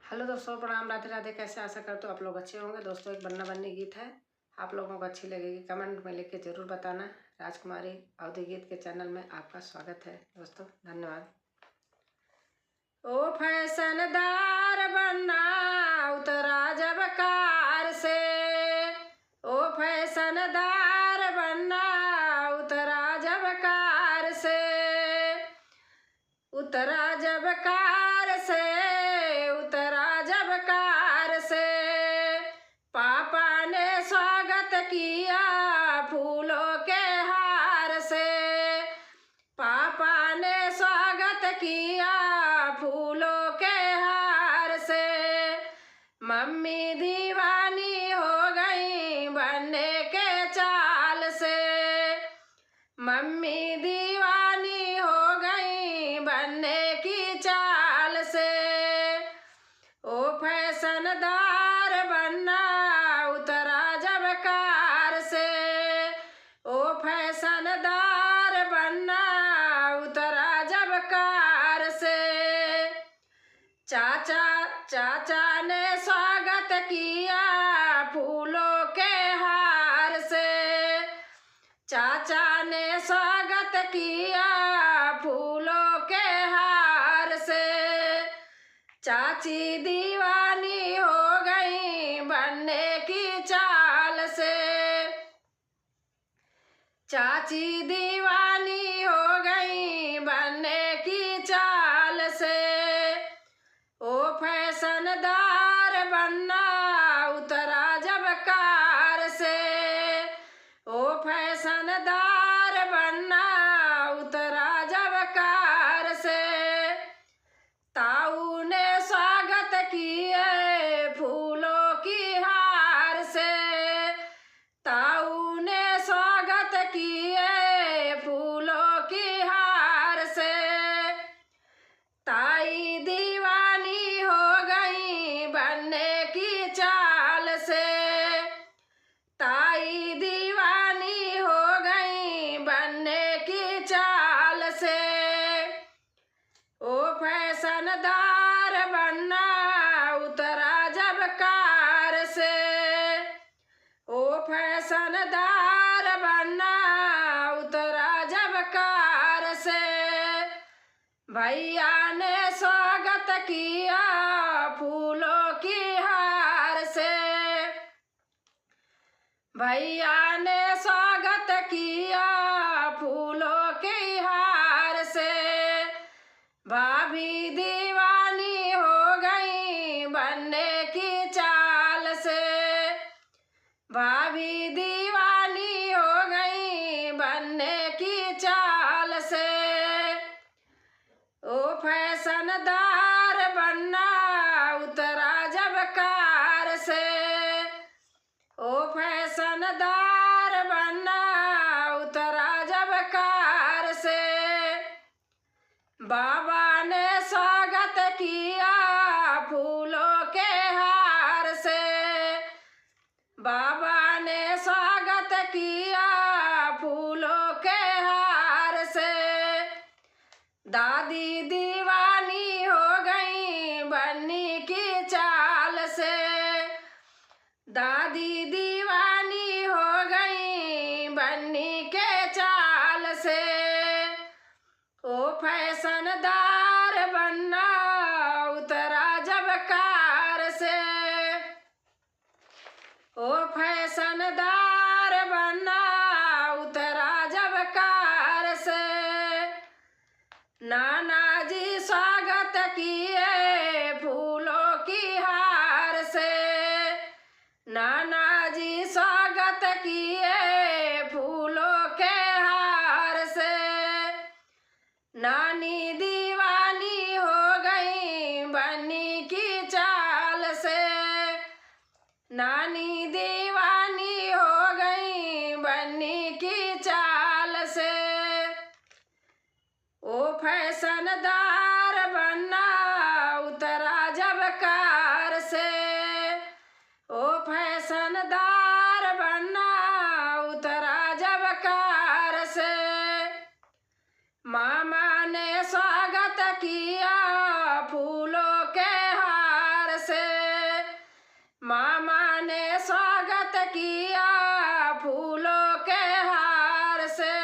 Hello दोस्तों, प्रणाम, राधे राधे। कैसे, आशा करते हो आप लोग अच्छे होंगे। दोस्तों, एक बन्ना बन्नी गीत है, आप लोगों को अच्छी लगेगी, कमेंट में लिख के जरूर बताना। राजकुमारी अवधि गीत के चैनल में आपका स्वागत है दोस्तों, धन्यवाद। ओ फैशनदार बन्ना उतरा जब कार से, ओ फैशनदार बन्ना उतरा जब कार से, उतरा जब कार से, उतरा जब कार से, पापा ने स्वागत किया फूलों के हार से, पापा ने स्वागत किया फूलों के हार से, मम्मी दीवानी हो गई बनने के चाल से, मम्मी दीवानी हो गई बनने की चाल से, ओ फैशनदार बन्ना उतरा जब कार से, ओ फैशनदार बन्ना उतरा जब कार से, चाचा ने स्वागत किया फूलों के हार से, चाचा ने स्वागत किया फूलों के हार से, चाची दीवानी हो गई बनने की चाल से, चाची दीवानी हो गई बनने की चाल से, ओ फैशनदार बन्ना उतरा जब कार से, ओ फैशनदार बन्ना उतरा जब कार से, ताऊ ने स्वागत किए फूलों की हार से, ताऊ ने स्वागत किए फूलों की हार से, ताई दीवानी हो गई बनने की चाल से, ताई दीवानी हो गई बनने की चाल से, ओ फैशनदार बन्ना उतरा जब कार से, ओ फैशनदार बन्ना उतरा जब कार से, भैया ने स्वागत किया फूलों की हार से, भैया ने स्वागत किया फूलों की हार से, भाभी दीवानी हो गई बनने की चाल से, भाभी दीवानी हो गई बनने की चाल से, ओ फैशनदार बन्ना उतरा जब कार से, ओ फैशनदार बन्ना उतरा जब कार से, बाबा ने स्वागत किया फूलों के हार से, बाबा ने स्वागत किया फूलों के हार से, दादी दीवानी हो गई बन्नी की चाल से, दादी दीवानी हो गई बन्नी के चाल से, ओ फैशनदार बन्ना उतरा जब कार से, ओ फैशनदार बन्ना उतरा जब कार से, नाना जी स्वागत किए फूलों की हार से, नाना जी स्वागत किए फूलों के हार से, नानी दीवानी हो गई बन्नी की चाल से, नानी दीवानी हो गई बन्नी की चाल से, ओ फैशनदार बन्ना उतरा जब कार से, ओ फैशनदार बन्ना उतरा जब कार से, मामा ने स्वागत किया फूलों के हार किया फूलों के हार से।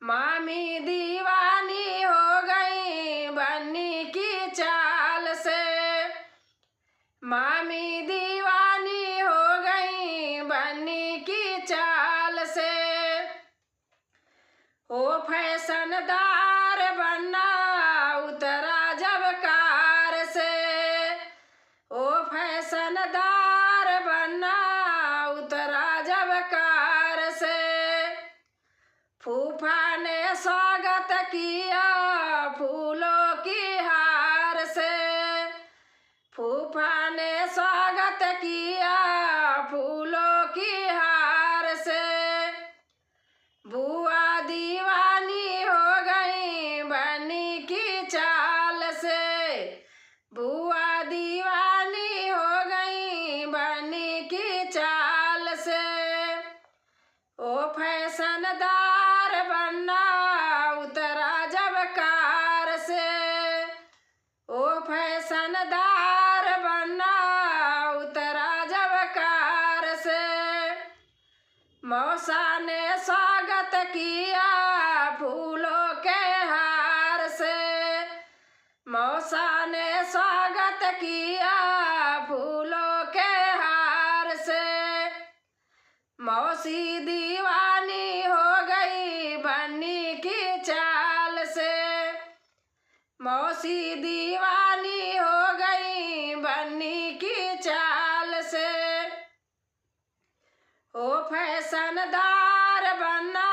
मामी दीवानी हो गई बन्नी की चाल से। मामी दीवानी हो गई बन्नी की चाल से। ओ फैशनदार बनना उतरा जब कार से। ओ फैशनदार बनना उतरा जब कार से। फूफा ने स्वागत किया फूलों की हार से। फूफा ने स्वागत किया फूलों की हार से। बुआ दीवानी हो गई बन्नी की चाल से। बुआ दीवानी हो गई बन्नी की चाल से। ओ फैशनदार बनना उतरा जब कार से। ओ फैशनदार बनना उतरा जब कार से। मौसा ने स्वागत किया फूलों के हार से। मौसा ने स्वागत किया फूलों के हार से। मौसी दीवानी हो गई बन्नी की चाल से। मौसी दीवानी हो गई बन्नी की चाल से। ओ फैशनदार बनना